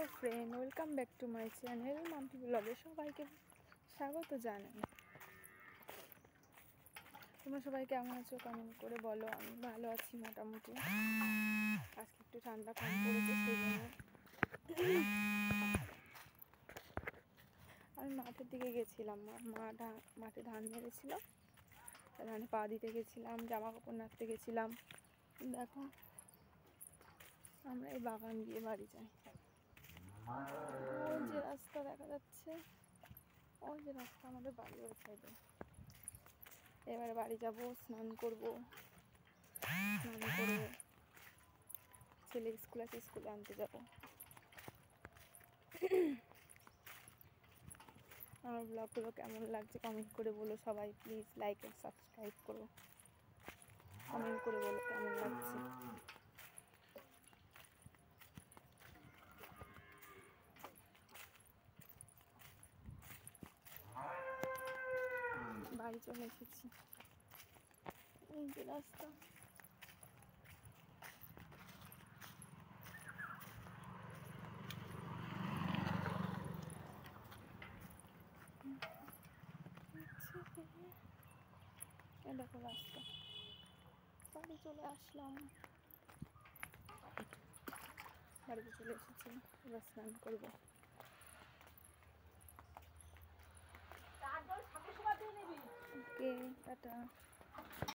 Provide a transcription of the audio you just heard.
Hello friend, welcome back to my channel Mampi ব্লগে সবাইকে স্বাগত জানাই। তোমরা সবাই কেমন আছো কমেন্ট করে বলো। আমি ভালো আছি মোটামুটি। আজকে একটু ঠান্ডা কম পড়েছে, সেই জন্য আমি মাঠের দিকে গেছিলাম। মাঠে ধান মেরেছিল, ধানে পা দিতে গেছিলাম, জামা কাপড় নাড়তে গেছিলাম। দেখো আমরা এই বাগান দিয়ে বাড়ি যাই। ওই যে রাস্তা দেখা যাচ্ছে, ওই যে রাস্তা আমাদের বাড়ি ওই সাইডে। এবারে বাড়ি যাব, স্নান করব, স্নান করে ছেলে স্কুল আছে, স্কুলে আনতে যাব। আমার ব্লগগুলো কেমন লাগছে কমেন্ট করে বলো সবাই। প্লিজ লাইক এন্ড সাবস্ক্রাইব করো, কমেন্ট করে বলো কেমন লাগছে। বাড়ি চলে এসেছি, এই যে রাস্তা। এ দেখো রাস্তা, বাড়ি চলে আসলাম, বাড়িতে চলে এসেছি। এবার স্নান করবো। ওকে, টাটা।